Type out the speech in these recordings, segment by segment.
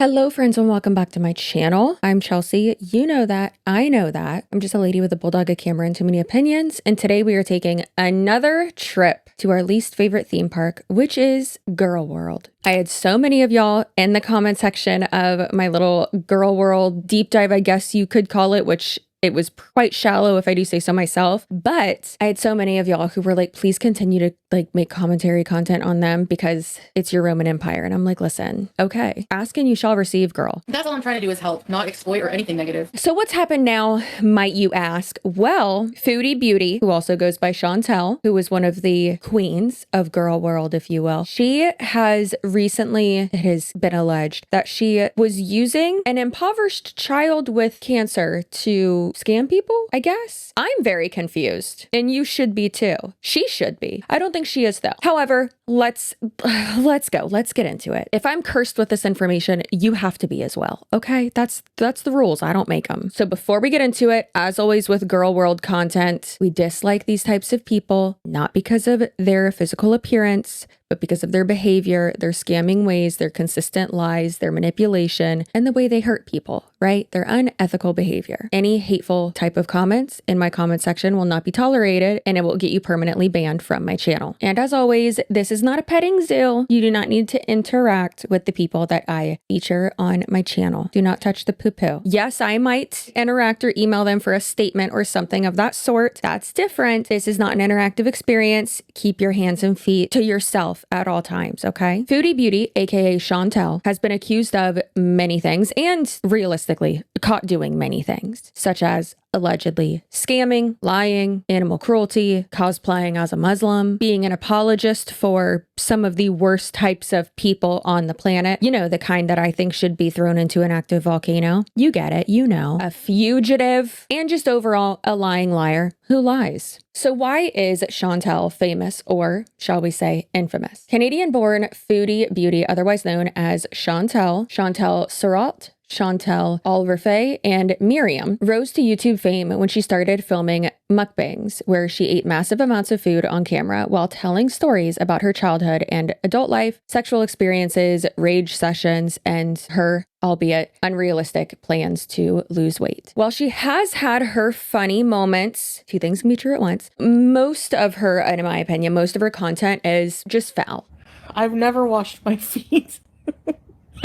Hello friends and welcome back to my channel. I'm Chelsea. You know that. I know that. I'm just a lady with a bulldog, a camera, and too many opinions. And today we are taking another trip to our least favorite theme park, which is Girl World. I had so many of y'all in the comment section of my little Girl World deep dive, I guess you could call it, which it was quite shallow if I do say so myself, but I had so many of y'all who were like, please continue to make commentary content on them because it's your Roman Empire. And I'm like, listen, okay, ask and you shall receive, girl. That's all I'm trying to do is help, not exploit or anything negative. So what's happened now, might you ask? Well, Foodie Beauty, who also goes by Shantel, who was one of the queens of Girl World, if you will, she has recently, it has been alleged that she was using an impoverished child with cancer to scam people, I guess. I'm very confused, and you should be too. She should be. I don't think she is though. However, let's go. Let's get into it. If I'm cursed with this information, you have to be as well. Okay? That's the rules. I don't make them. So before we get into it, as always with Girl World content, we dislike these types of people, not because of their physical appearance, but because of their behavior, their scamming ways, their consistent lies, their manipulation, and the way they hurt people, right? Their unethical behavior. Any hateful type of comments in my comment section will not be tolerated, and it will get you permanently banned from my channel. And as always, this is not a petting zoo. You do not need to interact with the people that I feature on my channel. Do not touch the poo-poo. Yes, I might interact or email them for a statement or something of that sort. That's different. This is not an interactive experience. Keep your hands and feet to yourself at all times, okay? Foodie Beauty, aka Shantel, has been accused of many things and realistically caught doing many things, such as allegedly scamming, lying, animal cruelty, cosplaying as a Muslim, being an apologist for some of the worst types of people on the planet. You know, the kind that I think should be thrown into an active volcano. You get it, you know. A fugitive, and just overall a lying liar who lies. So why is Shantel famous, or shall we say infamous? Canadian-born Foodie Beauty, otherwise known as Shantel Surratt, Shantel Alverfay, and Miriam rose to YouTube fame when she started filming mukbangs, where she ate massive amounts of food on camera while telling stories about her childhood and adult life, sexual experiences, rage sessions, and her, albeit unrealistic, plans to lose weight. While she has had her funny moments, two things can be true at once, most of her, in my opinion, most of her content is just foul. I've never washed my feet.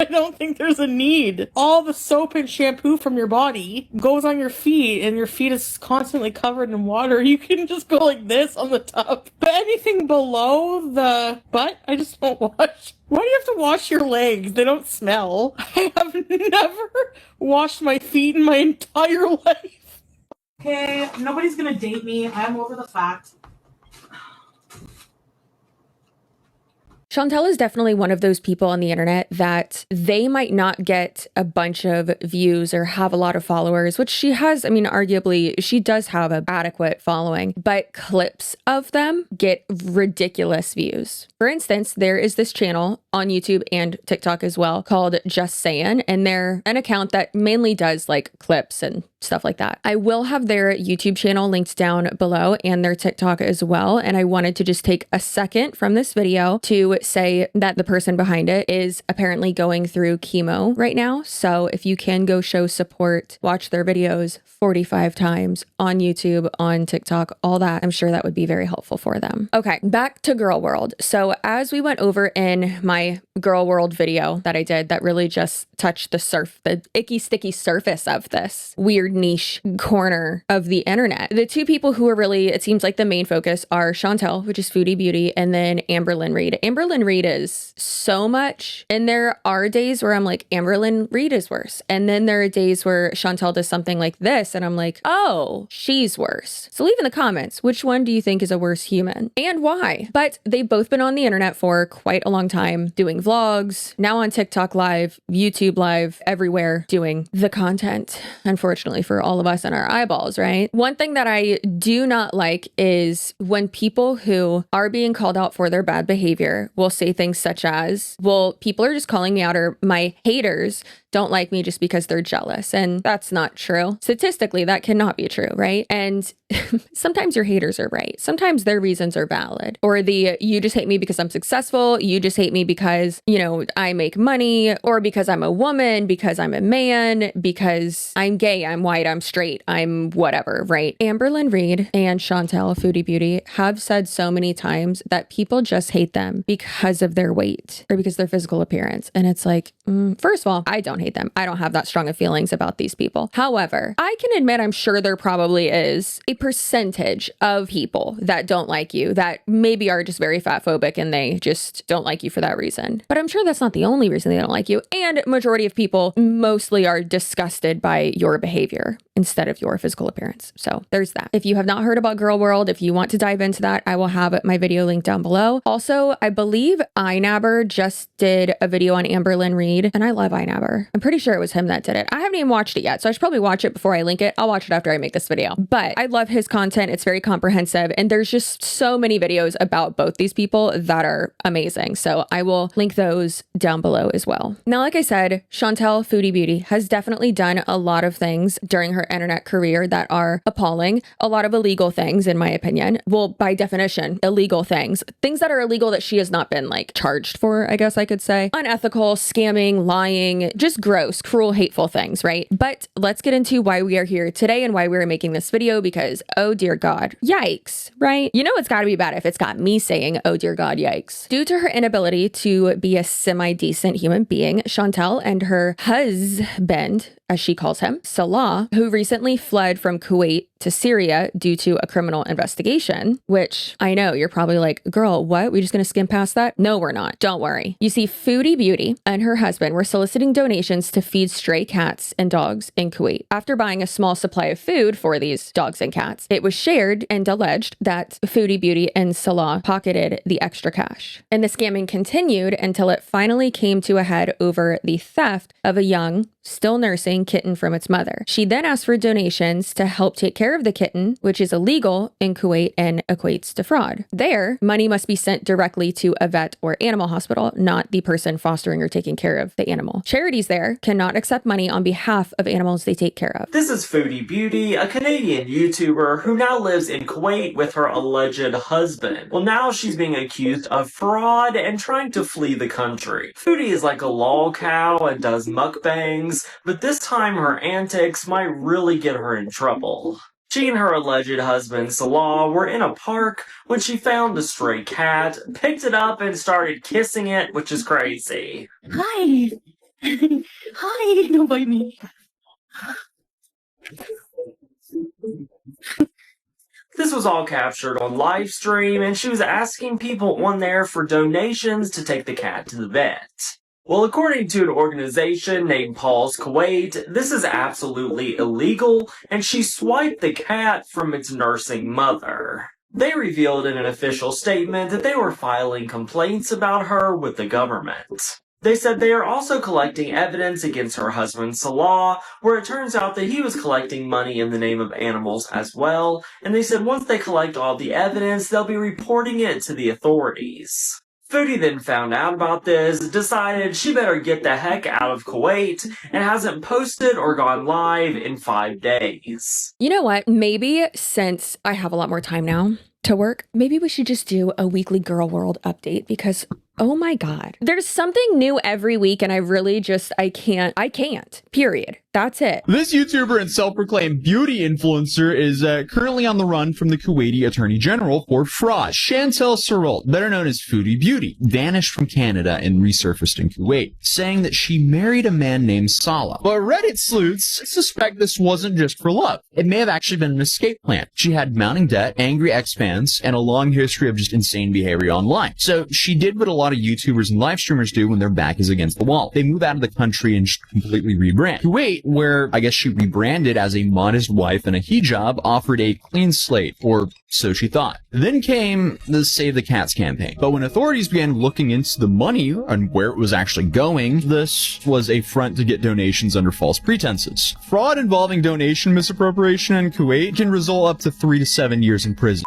I don't think there's a need. All the soap and shampoo from your body goes on your feet, and your feet is constantly covered in water. You can just go like this on the tub. But anything below the butt, I just don't wash. Why do you have to wash your legs? They don't smell. I have never washed my feet in my entire life. Okay, nobody's gonna date me. I'm over the fact. Shantel is definitely one of those people on the internet that they might not get a bunch of views or have a lot of followers, which she has. I mean, arguably, she does have an adequate following, but clips of them get ridiculous views. For instance, there is this channel on YouTube and TikTok as well called Just Sayin', and they're an account that mainly does like clips and stuff like that. I will have their YouTube channel linked down below and their TikTok as well. And I wanted to just take a second from this video to say that the person behind it is apparently going through chemo right now. So if you can go show support, watch their videos 45 times on YouTube, on TikTok, all that, I'm sure that would be very helpful for them. Okay, back to Girl World. So as we went over in my Girl World video that I did that really just touched the icky sticky surface of this weird niche corner of the internet. The two people who are really, it seems like the main focus are Shantel, which is Foodie Beauty, and then Amberlynn Reed. Amberlynn Reed is so much, and there are days where I'm like, Amberlynn Reed is worse. And then there are days where Shantel does something like this, and I'm like, oh, she's worse. So leave in the comments, which one do you think is a worse human and why? But they've both been on the internet for quite a long time doing vlogs, now on TikTok Live, YouTube Live, everywhere doing the content, unfortunately for all of us and our eyeballs, right? One thing that I do not like is when people who are being called out for their bad behavior will say things such as, well, people are just calling me out, or my haters don't like me just because they're jealous. And that's not true. Statistically, that cannot be true, right? And sometimes your haters are right. Sometimes their reasons are valid. Or the, you just hate me because I'm successful. You just hate me because because, you know, I make money, or because I'm a woman, because I'm a man, because I'm gay, I'm white, I'm straight, I'm whatever, right? Amberlynn Reid and Shantel, Foodie Beauty, have said so many times that people just hate them because of their weight or because their physical appearance. And it's like, first of all, I don't hate them. I don't have that strong of feelings about these people. However, I can admit I'm sure there probably is a percentage of people that don't like you that maybe are just very fat phobic and they just don't like you for that reason. But I'm sure that's not the only reason they don't like you. And majority of people mostly are disgusted by your behavior instead of your physical appearance. So there's that. If you have not heard about Girl World, if you want to dive into that, I will have my video link down below. Also, I believe iNabber just did a video on Amberlynn Reid, and I love iNabber. I'm pretty sure it was him that did it. I haven't even watched it yet, so I should probably watch it before I link it. I'll watch it after I make this video. But I love his content. It's very comprehensive, and there's just so many videos about both these people that are amazing. So I will link those down below as well. Now, like I said, Shantel, Foodie Beauty, has definitely done a lot of things during her internet career that are appalling. A lot of illegal things, in my opinion. Well, by definition, illegal things. Things that are illegal that she has not been like charged for, I guess I could say. Unethical, scamming, lying, just gross, cruel, hateful things, right? But let's get into why we are here today and why we're making this video, because oh dear God, yikes, right? You know it's gotta be bad if it's got me saying, oh dear God, yikes. Due to her inability to be a semi-decent human being, Shantel and her husband, as she calls him, Salah, who recently fled from Kuwait to Syria due to a criminal investigation, which I know you're probably like, girl, what? We just gonna skim past that? No, we're not. Don't worry. You see, Foodie Beauty and her husband were soliciting donations to feed stray cats and dogs in Kuwait. After buying a small supply of food for these dogs and cats, it was shared and alleged that Foodie Beauty and Salah pocketed the extra cash. And the scamming continued until it finally came to a head over the theft of a young, still nursing kitten from its mother. She then asked for donations to help take care of the kitten, which is illegal in Kuwait and equates to fraud. There, money must be sent directly to a vet or animal hospital, not the person fostering or taking care of the animal. Charities there cannot accept money on behalf of animals they take care of. This is Foodie Beauty, a Canadian YouTuber who now lives in Kuwait with her alleged husband. Well, now she's being accused of fraud and trying to flee the country. Foodie is like a lol cow and does mukbangs, but this time her antics might really get her in trouble. She and her alleged husband, Salah, were in a park when she found a stray cat, picked it up, and started kissing it, which is crazy. Hi. Hi, don't bite me. This was all captured on live stream, and she was asking people on there for donations to take the cat to the vet. Well, according to an organization named Paul's Kuwait, this is absolutely illegal, and she swiped the cat from its nursing mother. They revealed in an official statement that they were filing complaints about her with the government. They said they are also collecting evidence against her husband Salah, where it turns out that he was collecting money in the name of animals as well, and they said once they collect all the evidence, they'll be reporting it to the authorities. Foodie then found out about this, decided she better get the heck out of Kuwait, and hasn't posted or gone live in 5 days. You know what? Maybe since I have a lot more time now to work, maybe we should just do a weekly Girl World update, because oh my God, there's something new every week and I really just, I can't, period. That's it. This YouTuber and self-proclaimed beauty influencer is currently on the run from the Kuwaiti Attorney General for fraud. Shantel, better known as Foodie Beauty, vanished from Canada and resurfaced in Kuwait, saying that she married a man named Salah. But Reddit sleuths suspect this wasn't just for love. It may have actually been an escape plan. She had mounting debt, angry ex-fans, and a long history of just insane behavior online. So she did what a lot of YouTubers and live streamers do when their back is against the wall. They move out of the country and just completely rebrand. Kuwait, where I guess she rebranded as a modest wife in a hijab, offered a clean slate, or so she thought. Then came the Save the Cats campaign. But when authorities began looking into the money and where it was actually going, this was a front to get donations under false pretenses. Fraud involving donation misappropriation in Kuwait can result up to 3 to 7 years in prison.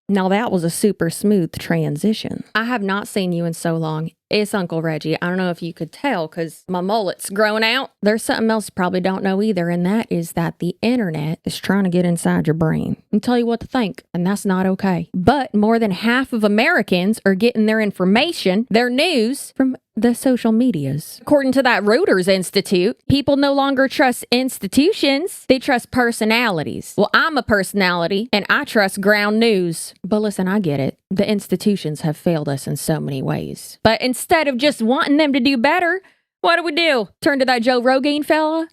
Now that was a super smooth transition. I have not seen you in so long. It's Uncle Reggie. I don't know if you could tell because my mullet's growing out. There's something else you probably don't know either, and that is that the internet is trying to get inside your brain. and tell you what to think, and that's not okay. But more than half of Americans are getting their information, their news, from the social medias. According to that Reuters Institute, people no longer trust institutions, they trust personalities. Well, I'm a personality, and I trust ground news. But listen, I get it. The institutions have failed us in so many ways. But instead of just wanting them to do better, what do? Turn to that Joe Rogan fella?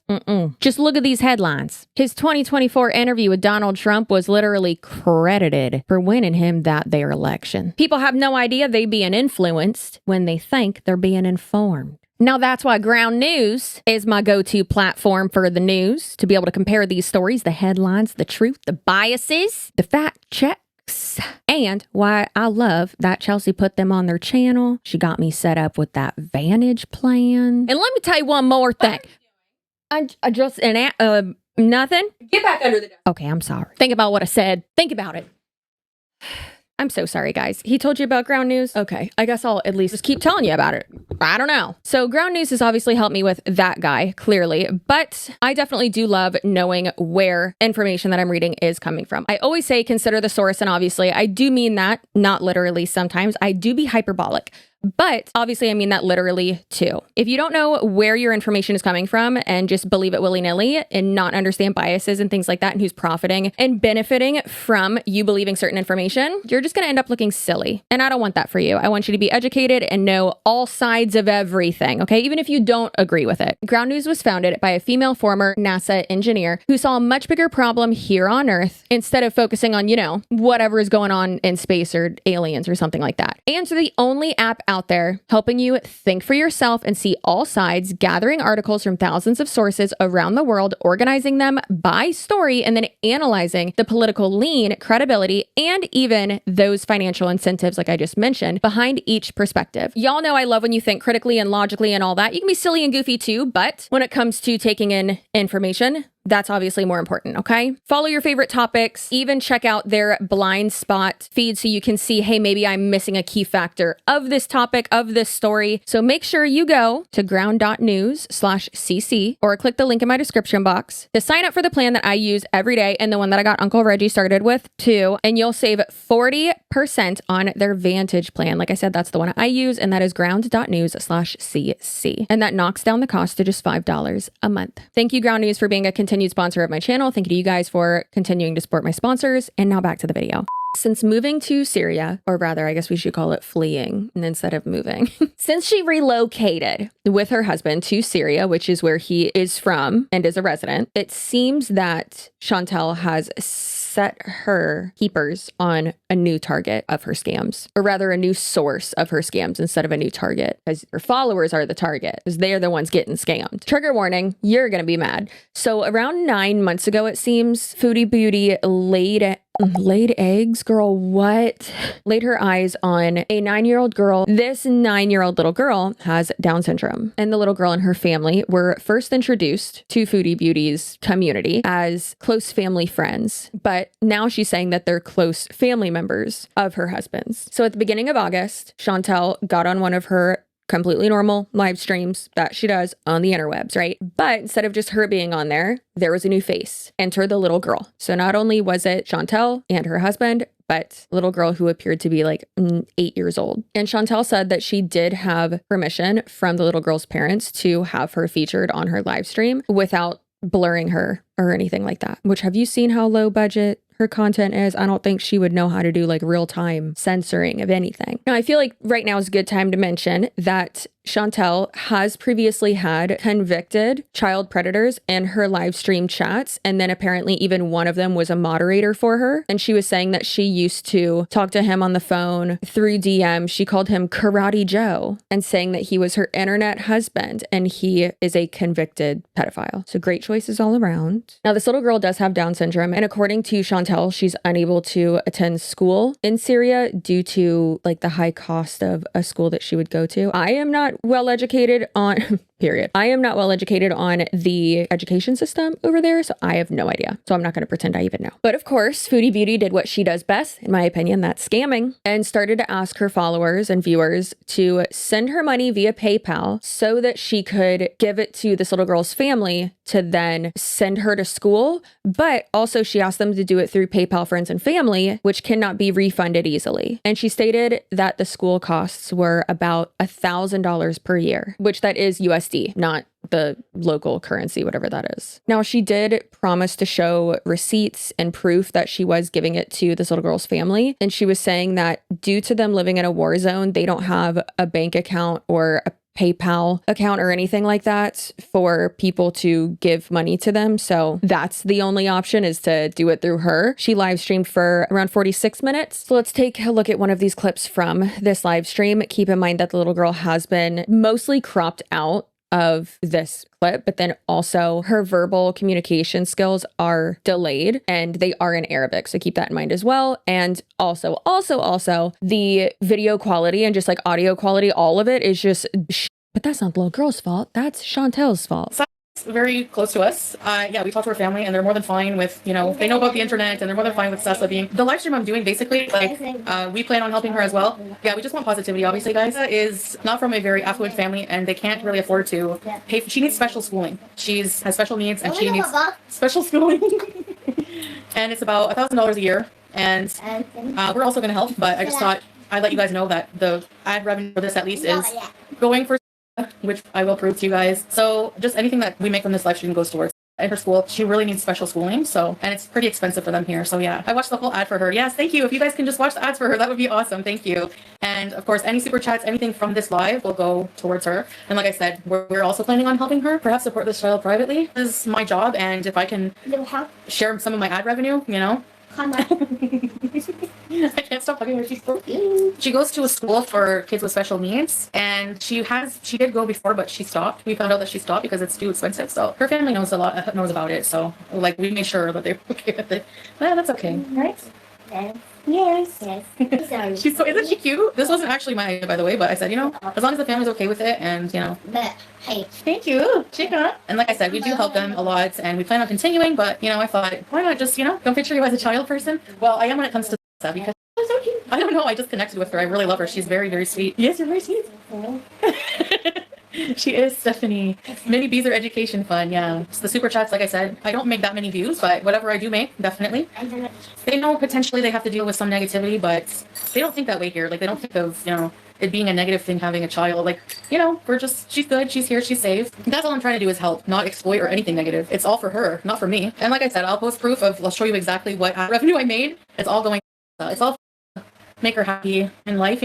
Just look at these headlines. His 2024 interview with Donald Trump was literally credited for winning him that their election. People have no idea they're being influenced when they think they're being informed. Now that's why Ground News is my go-to platform for the news, to be able to compare these stories, the headlines, the truth, the biases, the fact checks. And why I love that Chelsea put them on their channel. She got me set up with that Vantage plan. And let me tell you one more thing. I just, nothing? Get back under the desk. Okay, I'm sorry. Think about what I said. Think about it. I'm so sorry, guys. He told you about Ground News? Okay, I guess I'll at least just keep telling you about it. I don't know. So Ground News has obviously helped me with that guy, clearly, but I definitely do love knowing where information that I'm reading is coming from. I always say consider the source, and obviously I do mean that, not literally sometimes. I do be hyperbolic. But obviously, I mean that literally too. If you don't know where your information is coming from and just believe it willy-nilly and not understand biases and things like that and who's profiting and benefiting from you believing certain information, you're just going to end up looking silly. And I don't want that for you. I want you to be educated and know all sides of everything, okay? Even if you don't agree with it. Ground News was founded by a female former NASA engineer who saw a much bigger problem here on Earth instead of focusing on, whatever is going on in space or aliens or something like that. And so the only app out there helping you think for yourself and see all sides, gathering articles from thousands of sources around the world, organizing them by story, and then analyzing the political lean, credibility, and even those financial incentives, like I just mentioned, behind each perspective. Y'all know I love when you think critically and logically and all that. You can be silly and goofy too, but when it comes to taking in information, that's obviously more important, okay? Follow your favorite topics, even check out their blind spot feed so you can see, hey, maybe I'm missing a key factor of this topic, of this story. So make sure you go to ground.news/cc or click the link in my description box to sign up for the plan that I use every day and the one that I got Uncle Reggie started with too. And you'll save 40% on their Vantage plan. Like I said, that's the one I use, and that is ground.news/cc. And that knocks down the cost to just $5 a month. Thank you, Ground News, for being a continued sponsor of my channel. Thank you to you guys for continuing to support my sponsors. And now back to the video. Since moving to Syria, or rather, I guess we should call it fleeing instead of moving, since she relocated with her husband to Syria, which is where he is from and is a resident, it seems that Shantel has set her keepers on a new target of her scams, or rather a new source of her scams instead of a new target, because her followers are the target, because they're the ones getting scammed. Trigger warning, you're gonna be mad. So around 9 months ago, it seems, Foodie Beauty laid eggs, girl, what? Laid her eyes on a 9-year-old girl. This 9-year-old little girl has Down syndrome, and the little girl and her family were first introduced to Foodie Beauty's community as close family friends, but now she's saying that they're close family members of her husband's. So at the beginning of August, Shantel got on one of her completely normal live streams that she does on the interwebs, right? But instead of just her being on there was a new face. Enter the little girl. So not only was it Shantel and her husband, but little girl who appeared to be like 8 years old. And Shantel said that she did have permission from the little girl's parents to have her featured on her live stream without blurring her or anything like that. Which, have you seen how low budget her content is? I don't think she would know how to do like real-time censoring of anything. Now, I feel like right now is a good time to mention that Shantel has previously had convicted child predators in her live stream chats, and then apparently even one of them was a moderator for her, and she was saying that she used to talk to him on the phone through DM. She called him Karate Joe and saying that he was her internet husband and he is a convicted pedophile. So great choices all around. Now, this little girl does have Down syndrome, and according to Shantel, she's unable to attend school in Syria due to like the high cost of a school that she would go to. I am not well educated on period. I am not well educated on the education system over there, so I have no idea. So I'm not going to pretend I even know. But of course, Foodie Beauty did what she does best, in my opinion, that's scamming, and started to ask her followers and viewers to send her money via PayPal so that she could give it to this little girl's family to then send her to school. But also she asked them to do it through PayPal friends and family, which cannot be refunded easily. And she stated that the school costs were about $1,000 per year, which that is USD, not the local currency, whatever that is. Now, she did promise to show receipts and proof that she was giving it to this little girl's family. And she was saying that due to them living in a war zone, they don't have a bank account or a PayPal account or anything like that for people to give money to them. So that's the only option, is to do it through her. She live streamed for around 46 minutes. So let's take a look at one of these clips from this live stream. Keep in mind that the little girl has been mostly cropped out of this clip, but then also her verbal communication skills are delayed and they are in Arabic. So keep that in mind as well. And also the video quality and just like audio quality, all of it is just, but that's not the little girl's fault. That's Shantel's fault. Very close to us. Yeah, we talk to her family and they're more than fine with, they know about the internet and they're more than fine with Sessa being the live stream I'm doing. Basically, like, we plan on helping her as well. Yeah, we just want positivity, obviously, guys. Is not from a very affluent family and they can't really afford to pay. She needs special schooling. Has special needs and she needs special schooling. And it's about $1,000 a year. And we're also going to help, but I just thought I'd let you guys know that the ad revenue for this at least is going for, which I will prove to you guys. So just anything that we make from this live stream goes towards in her school. She really needs special schooling, so, and it's pretty expensive for them here. So yeah, I watched the whole ad for her. Yes, thank you. If you guys can just watch the ads for her, that would be awesome. Thank you. And of course, any super chats, anything from this live will go towards her. And like I said, we're also planning on helping her, perhaps support this child privately. This is my job, and if I can share some of my ad revenue, I can't stop hugging her. She's so cute. She goes to a school for kids with special needs, and she did go before, but she stopped. We found out that she stopped because it's too expensive. So her family knows about it. So like we made sure that they're okay with it. Well, that's okay, right? Yes. Isn't she cute? This wasn't actually my idea, by the way, but I said, as long as the family's okay with it, and But hey, thank you, Chica. And like I said, we do help them a lot, and we plan on continuing. But I thought, why not just don't picture you as a child person? Well, I am when it comes to stuff because she's so cute. I don't know. I just connected with her. I really love her. She's very, very sweet. Yes, you're very sweet. She is, Stephanie. Mini bees are education fun. Yeah. So the super chats, like I said, I don't make that many views, but whatever I do make, definitely. They know potentially they have to deal with some negativity, but they don't think that way here. Like they don't think of, it being a negative thing having a child. Like, she's good, she's here, she's safe. That's all I'm trying to do is help, not exploit or anything negative. It's all for her, not for me. And like I said, I'll post proof I'll show you exactly what revenue I made. It's all going, it's all make her happy in life,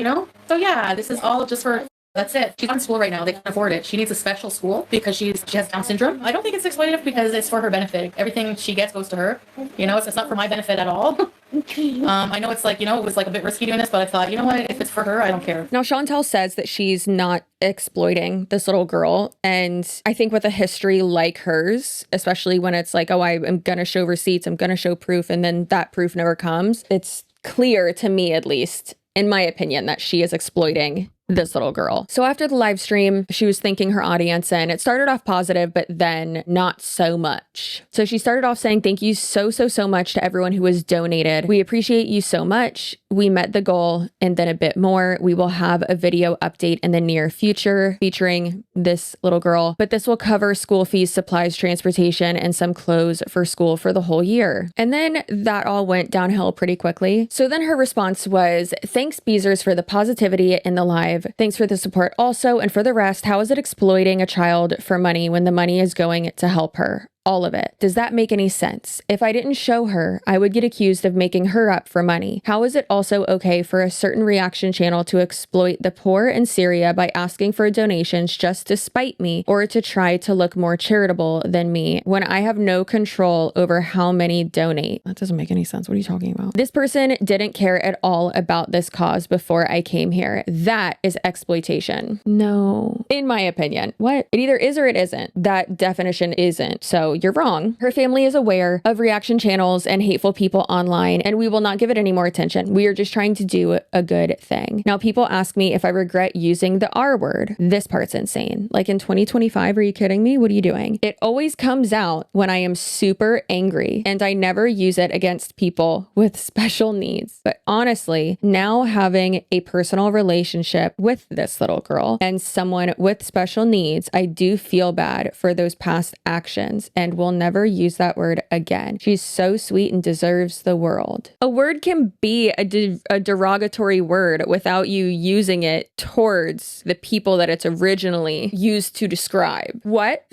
So yeah, this is all just for, that's it. She's in school right now. They can't afford it. She needs a special school because she has Down syndrome. I don't think it's exploitative because it's for her benefit. Everything she gets goes to her. It's not for my benefit at all. I know it's like, it was like a bit risky doing this, but I thought, what, if it's for her, I don't care. Now, Shantel says that she's not exploiting this little girl. And I think with a history like hers, especially when it's like, oh, I am going to show receipts, I'm going to show proof, and then that proof never comes, it's clear to me, at least, in my opinion, that she is exploiting this little girl. So after the live stream, she was thanking her audience and it started off positive, but then not so much. So she started off saying, thank you so much to everyone who has donated. We appreciate you so much. We met the goal and then a bit more. We will have a video update in the near future featuring this little girl, but this will cover school fees, supplies, transportation, and some clothes for school for the whole year. And then that all went downhill pretty quickly. So then her response was, thanks Beezers for the positivity in the live. Thanks for the support also. And for the rest, how is it exploiting a child for money when the money is going to help her? All of it. Does that make any sense? If I didn't show her, I would get accused of making her up for money. How is it also okay for a certain reaction channel to exploit the poor in Syria by asking for donations just to spite me or to try to look more charitable than me when I have no control over how many donate? That doesn't make any sense. What are you talking about? This person didn't care at all about this cause before I came here. That is exploitation. No. In my opinion. What? It either is or it isn't. That definition isn't. So you're wrong. Her family is aware of reaction channels and hateful people online, and we will not give it any more attention. We are just trying to do a good thing. Now, people ask me if I regret using the R word. This part's insane. Like in 2025, are you kidding me? What are you doing? It always comes out when I am super angry, and I never use it against people with special needs. But honestly, now having a personal relationship with this little girl and someone with special needs, I do feel bad for those past actions and will never use that word again. She's so sweet and deserves the world. A word can be a derogatory word without you using it towards the people that it's originally used to describe. What?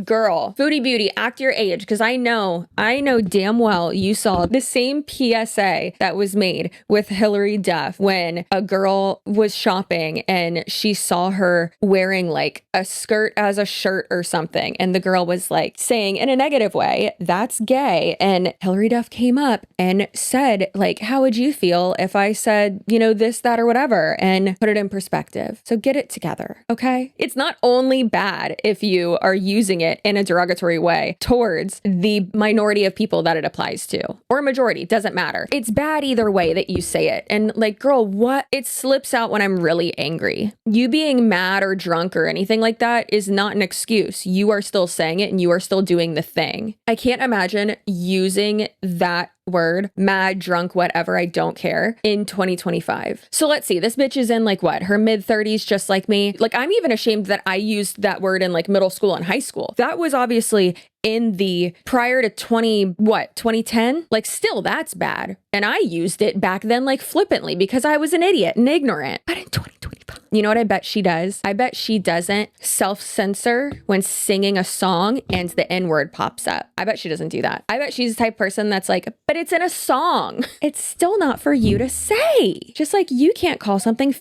Girl, Foodie Beauty, act your age, because I know damn well you saw the same PSA that was made with Hilary Duff when a girl was shopping and she saw her wearing like a skirt as a shirt or something, and the girl was like saying in a negative way, that's gay, and Hilary Duff came up and said like, how would you feel if I said, you know, this, that, or whatever, and put it in perspective. So get it together, okay? It's not only bad if you are using it in a derogatory way towards the minority of people that it applies to, or majority, doesn't matter. It's bad either way that you say it. And like, girl, what? It slips out when I'm really angry. You being mad or drunk or anything like that is not an excuse. You are still saying it and you are still doing the thing. I can't imagine using that word, mad, drunk, whatever, I don't care, in 2025. So let's see, this bitch is in like what, her mid 30s, just like me. Like, I'm even ashamed that I used that word in like middle school and high school. That was obviously in the prior to 2010, like still that's bad. And I used it back then like flippantly because I was an idiot and ignorant. But in 2025, you know what I bet she does? I bet she doesn't self-censor when singing a song and the N-word pops up. I bet she doesn't do that. I bet she's the type of person that's like, but it's in a song. It's still not for you to say. Just like you can't call something.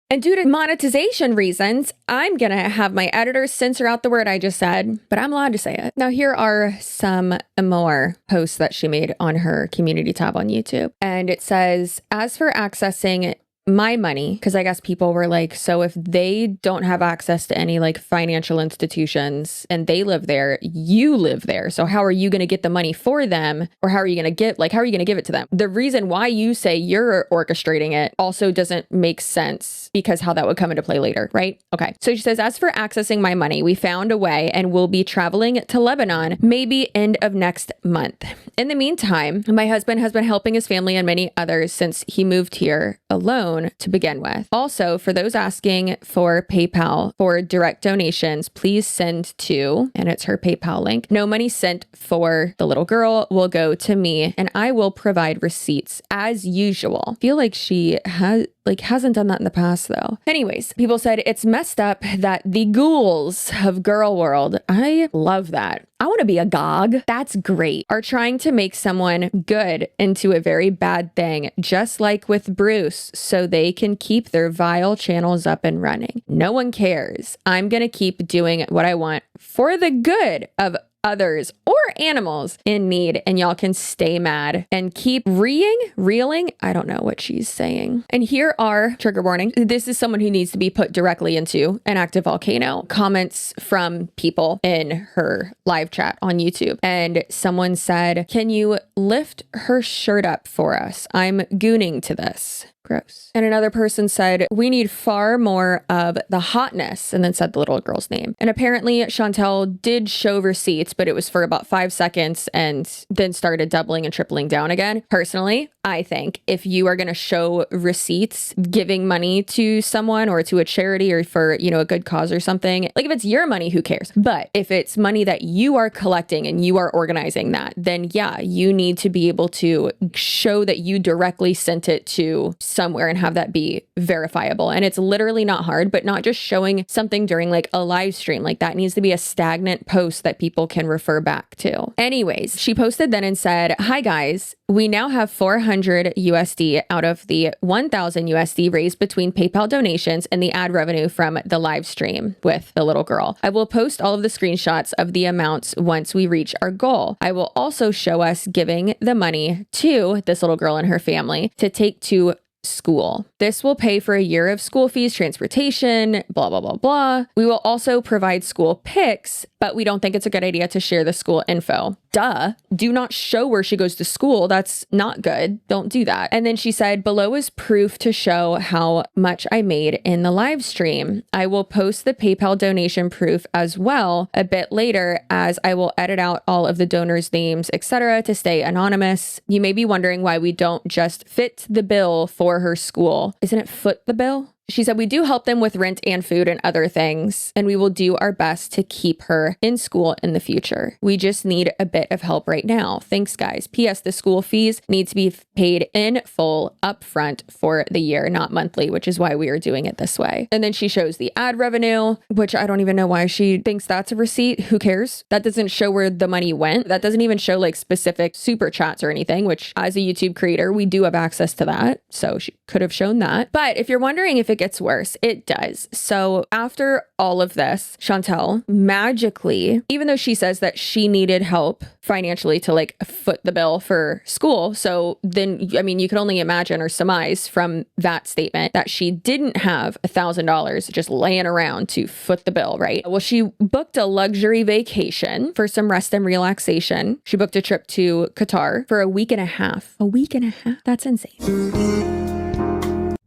And due to monetization reasons, I'm going to have my editors censor out the word I just said, but I'm allowed to say it. Now, here are some more posts that she made on her community tab on YouTube. And it says, as for accessing my money, because I guess people were like, so if they don't have access to any like financial institutions and they live there, you live there. So how are you going to get the money for them? Or how are you going to give it to them? The reason why you say you're orchestrating it also doesn't make sense because how that would come into play later, right? Okay. So she says, as for accessing my money, we found a way and we'll be traveling to Lebanon, maybe end of next month. In the meantime, my husband has been helping his family and many others since he moved here alone to begin with. Also, for those asking for PayPal for direct donations, please send to, and it's her PayPal link. No money sent for the little girl will go to me and I will provide receipts as usual. I feel like she hasn't done that in the past though. Anyways, people said it's messed up that the ghouls of girl world, I love that. I want to be a gog. That's great. Are trying to make someone good into a very bad thing, just like with Bruce, so they can keep their vile channels up and running. No one cares. I'm going to keep doing what I want for the good of others or animals in need, and y'all can stay mad and keep reeling. I don't know what she's saying. And here are, trigger warning, this is someone who needs to be put directly into an active volcano. Comments from people in her live chat on YouTube. And someone said, can you lift her shirt up for us? I'm gooning to this. Gross. And another person said, we need far more of the hotness, and then said the little girl's name. And apparently Shantel did show receipts, but it was for about 5 seconds and then started doubling and tripling down again. Personally, I think if you are going to show receipts giving money to someone or to a charity or for, you know, a good cause or something, like if it's your money, who cares? But if it's money that you are collecting and you are organizing that, then yeah, you need to be able to show that you directly sent it to somewhere and have that be verifiable. And it's literally not hard, but not just showing something during like a live stream. Like that needs to be a stagnant post that people can refer back to. Anyways, she posted then and said, hi guys, we now have 400 USD out of the 1000 USD raised between PayPal donations and the ad revenue from the live stream with the little girl. I will post all of the screenshots of the amounts once we reach our goal. I will also show us giving the money to this little girl and her family to take to school. This will pay for a year of school fees, transportation, blah, blah, blah, blah. We will also provide school pics, but we don't think it's a good idea to share the school info. Duh. Do not show where she goes to school. That's not good. Don't do that. And then she said, below is proof to show how much I made in the live stream. I will post the PayPal donation proof as well a bit later, as I will edit out all of the donors' names, etc., to stay anonymous. You may be wondering why we don't just fit the bill for her school. Isn't it foot the bill? She said, we do help them with rent and food and other things, and we will do our best to keep her in school in the future. We just need a bit of help right now. Thanks, guys. P.S. The school fees need to be paid in full upfront for the year, not monthly, which is why we are doing it this way. And then she shows the ad revenue, which I don't even know why she thinks that's a receipt. Who cares? That doesn't show where the money went. That doesn't even show like specific super chats or anything, which as a YouTube creator, we do have access to that. So she could have shown that. But if you're wondering if it gets worse, it does. So after all of this, Shantel magically, even though she says that she needed help financially to like foot the bill for school, so then, I mean, you can only imagine or surmise from that statement that she didn't have $1,000 just laying around to foot the bill, right? Well, she booked a luxury vacation for some rest and relaxation. She booked a trip to Qatar for a week and a half. A week and a half? That's insane.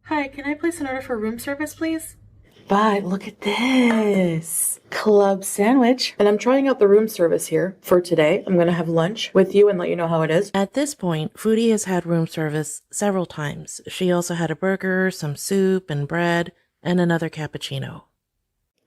Hi, can I place an order for room service, please? But look at this. Club sandwich. And I'm trying out the room service here for today. I'm going to have lunch with you and let you know how it is. At this point, Foodie has had room service several times. She also had a burger, some soup and bread, and another cappuccino.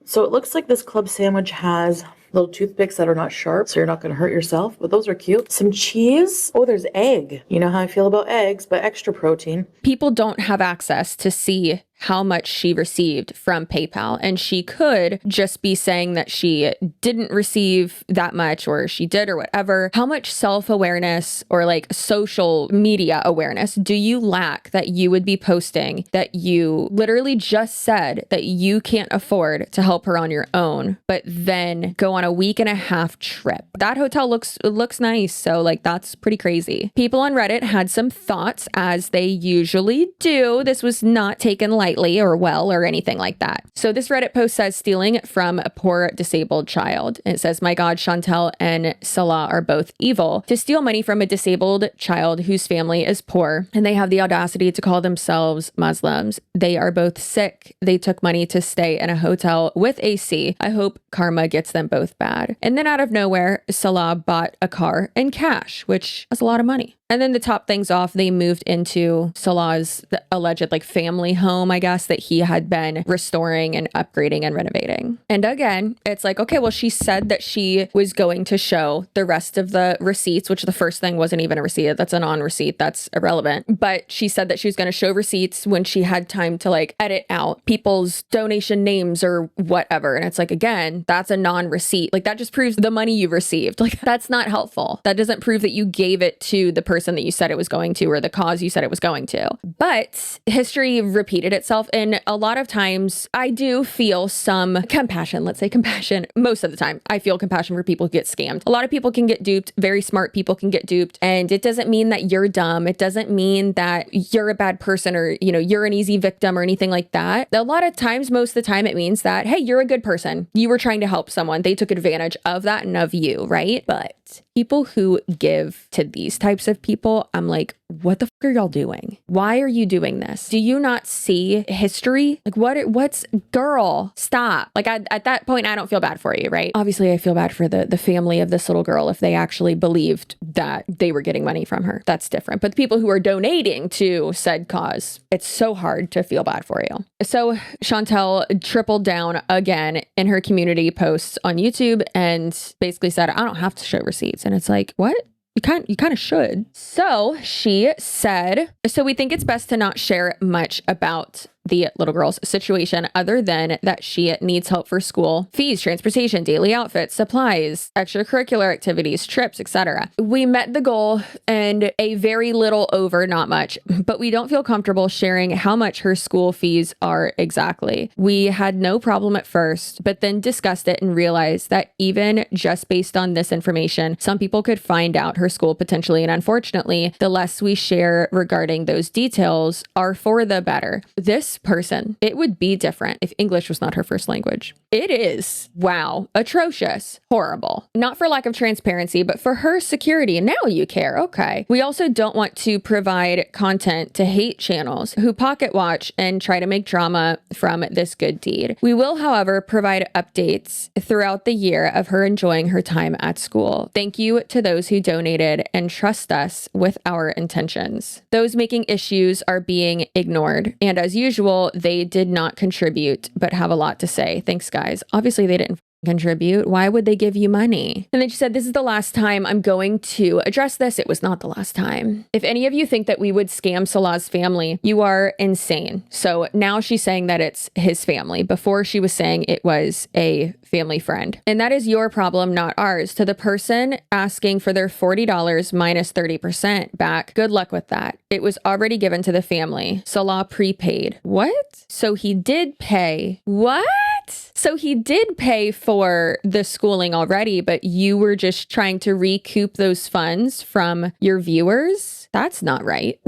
So it looks like this club sandwich has little toothpicks that are not sharp, so you're not going to hurt yourself, but those are cute. Some cheese. Oh, there's egg. You know how I feel about eggs, but extra protein. People don't have access to see how much she received from PayPal. And she could just be saying that she didn't receive that much, or she did, or whatever. How much self-awareness or like social media awareness do you lack that you would be posting that you literally just said that you can't afford to help her on your own, but then go on a week and a half trip? That hotel looks nice. So like, that's pretty crazy. People on Reddit had some thoughts, as they usually do. This was not taken lightly or well or anything like that. So this Reddit post says, stealing from a poor disabled child. And it says, my God, Shantel and Salah are both evil. To steal money from a disabled child whose family is poor, and they have the audacity to call themselves Muslims. They are both sick. They took money to stay in a hotel with AC. I hope karma gets them both bad. And then out of nowhere, Salah bought a car in cash, which is a lot of money. And then to top things off, they moved into Salah's alleged like family home, I guess, that he had been restoring and upgrading and renovating. And again, it's like, okay, well, she said that she was going to show the rest of the receipts, which the first thing wasn't even a receipt. That's a non-receipt. That's irrelevant. But she said that she was going to show receipts when she had time to like edit out people's donation names or whatever. And it's like, again, that's a non-receipt. Like that just proves the money you received. Like that's not helpful. That doesn't prove that you gave it to the person that you said it was going to, or the cause you said it was going to. But history repeated itself. And a lot of times I do feel some compassion, let's say compassion. Most of the time I feel compassion for people who get scammed. A lot of people can get duped. Very smart people can get duped. And it doesn't mean that you're dumb. It doesn't mean that you're a bad person, or, you know, you're an easy victim or anything like that. A lot of times, most of the time, it means that, hey, you're a good person. You were trying to help someone. They took advantage of that and of you, right? But people who give to these types of people, I'm like, what the fuck are y'all doing? Why are you doing this? Do you not see history? Like what's girl, stop. Like at that point, I don't feel bad for you, right? Obviously I feel bad for the family of this little girl if they actually believed that they were getting money from her. That's different. But the people who are donating to said cause, it's so hard to feel bad for you. So Shantel tripled down again in her community posts on YouTube and basically said, I don't have to show receipts. And it's like, what? You kind of should. So she said, so we think it's best to not share much about the little girl's situation other than that she needs help for school fees, transportation, daily outfits, supplies, extracurricular activities, trips, etc. We met the goal and a very little over, not much, but we don't feel comfortable sharing how much her school fees are exactly. We had no problem at first, but then discussed it and realized that even just based on this information, some people could find out her school potentially. And unfortunately, the less we share regarding those details are for the better. This this person, it would be different if English was not her first language. It is, wow, atrocious, horrible. Not for lack of transparency, but for her security. And now you care. Okay. We also don't want to provide content to hate channels who pocket watch and try to make drama from this good deed. We will, however, provide updates throughout the year of her enjoying her time at school. Thank you to those who donated and trust us with our intentions. Those making issues are being ignored. And as usual, they did not contribute, but have a lot to say. Thanks, guys. Obviously, they didn't contribute. Why would they give you money? And then she said, this is the last time I'm going to address this. It was not the last time. If any of you think that we would scam Salah's family, you are insane. So now she's saying that it's his family. Before she was saying it was a family friend. And that is your problem, not ours. To the person asking for their $40 minus 30% back, good luck with that. It was already given to the family. Salah prepaid. What? So he did pay. What? So he did pay for the schooling already, but you were just trying to recoup those funds from your viewers? That's not right.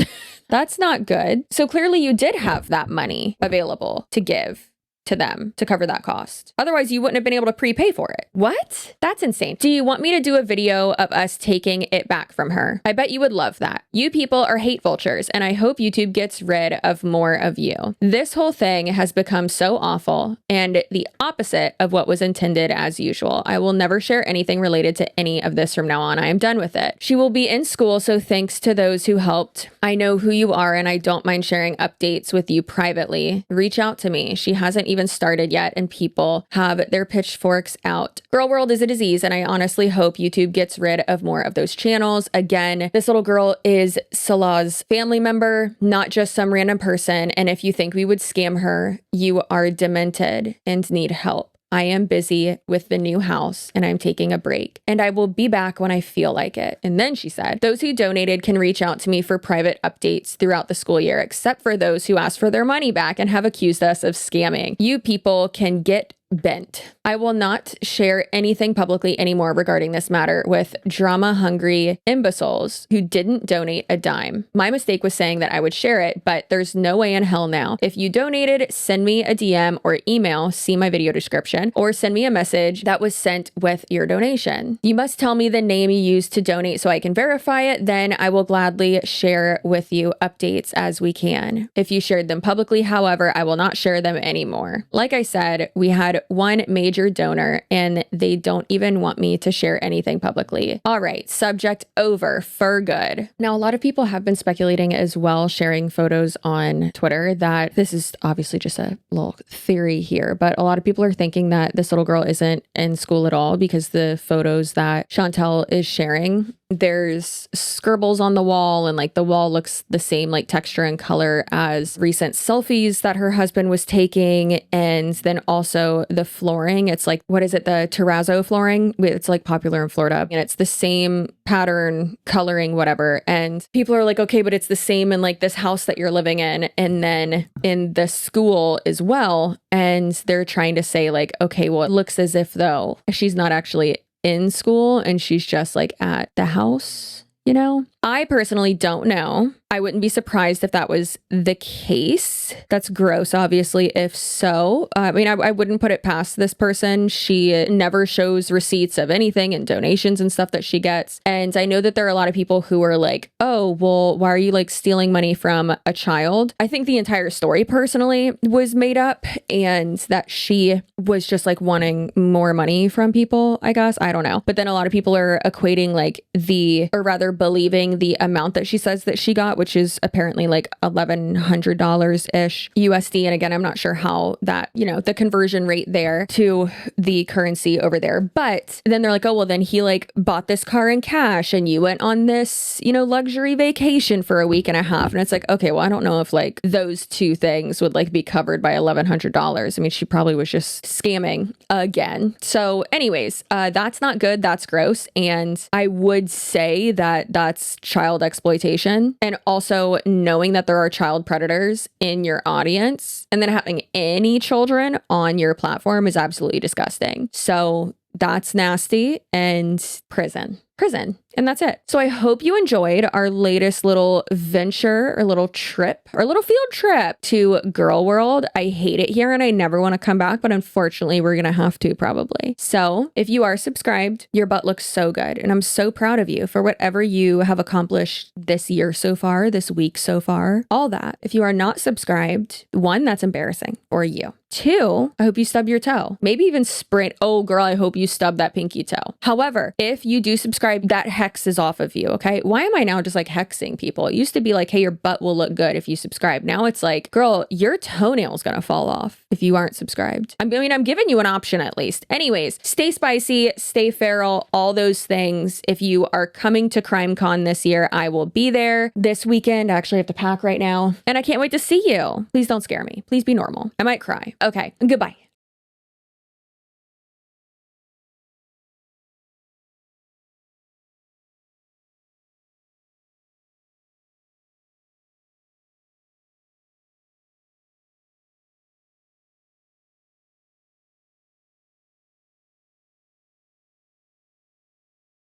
That's not good. So clearly you did have that money available to give to them to cover that cost. Otherwise, you wouldn't have been able to prepay for it. What? That's insane. Do you want me to do a video of us taking it back from her? I bet you would love that. You people are hate vultures, and I hope YouTube gets rid of more of you. This whole thing has become so awful and the opposite of what was intended as usual. I will never share anything related to any of this from now on. I am done with it. She will be in school, so thanks to those who helped. I know who you are, and I don't mind sharing updates with you privately. Reach out to me. She hasn't even started yet, and people have their pitchforks out. Girl world is a disease, and I honestly hope YouTube gets rid of more of those channels. Again, this little girl is Salah's family member, not just some random person. And if you think we would scam her, you are demented and need help. I am busy with the new house and I'm taking a break, and I will be back when I feel like it. And then she said, those who donated can reach out to me for private updates throughout the school year, except for those who asked for their money back and have accused us of scamming. You people can get bent. I will not share anything publicly anymore regarding this matter with drama-hungry imbeciles who didn't donate a dime. My mistake was saying that I would share it, but there's no way in hell now. If you donated, send me a DM or email, see my video description, or send me a message that was sent with your donation. You must tell me the name you used to donate so I can verify it, then I will gladly share with you updates as we can. If you shared them publicly, however, I will not share them anymore. Like I said, we had one major donor and they don't even want me to share anything publicly. All right, subject over for good. Now, a lot of people have been speculating as well, sharing photos on Twitter, that this is obviously just a little theory here, but a lot of people are thinking that this little girl isn't in school at all because the photos that Shantel is sharing, there's scribbles on the wall and like the wall looks the same like texture and color as recent selfies that her husband was taking. And then also the flooring, it's like, what is it? The terrazzo flooring. It's like popular in Florida and it's the same pattern, coloring, whatever. And people are like, okay, but it's the same in like this house that you're living in. And then in the school as well. And they're trying to say like, okay, well, it looks as if though she's not actually in school and she's just like at the house, you know? I personally don't know. I wouldn't be surprised if that was the case. That's gross, obviously, if so. I mean, I wouldn't put it past this person. She never shows receipts of anything and donations and stuff that she gets. And I know that there are a lot of people who are like, oh, well, why are you like stealing money from a child? I think the entire story personally was made up and that she was just like wanting more money from people, I guess. I don't know. But then a lot of people are equating like or rather believing the amount that she says that she got, which is apparently like $1,100-ish USD. And again, I'm not sure how that, you know, the conversion rate there to the currency over there. But then they're like, oh, well, then he like bought this car in cash and you went on this, you know, luxury vacation for a week and a half. And it's like, okay, well, I don't know if like those two things would like be covered by $1,100. I mean, she probably was just scamming again. So anyways, that's not good. That's gross. And I would say that that's child exploitation, and also knowing that there are child predators in your audience and then having any children on your platform is absolutely disgusting. So that's nasty, and prison. prison. And that's it. So I hope you enjoyed our latest little venture or little trip or little field trip to Girl World. I hate it here and I never want to come back, but unfortunately we're going to have to probably. So if you are subscribed, your butt looks so good. And I'm so proud of you for whatever you have accomplished this year so far, this week so far, all that. If you are not subscribed, one, that's embarrassing for you. Two, I hope you stub your toe. Maybe even sprint. Oh, girl, I hope you stub that pinky toe. However, if you do subscribe, that hex is off of you, okay? Why am I now just like hexing people? It used to be like, hey, your butt will look good if you subscribe. Now it's like, girl, your toenail's gonna fall off if you aren't subscribed. I mean, I'm giving you an option at least. Anyways, stay spicy, stay feral, all those things. If you are coming to CrimeCon this year, I will be there this weekend. I actually have to pack right now, and I can't wait to see you. Please don't scare me. Please be normal. I might cry. Okay, goodbye.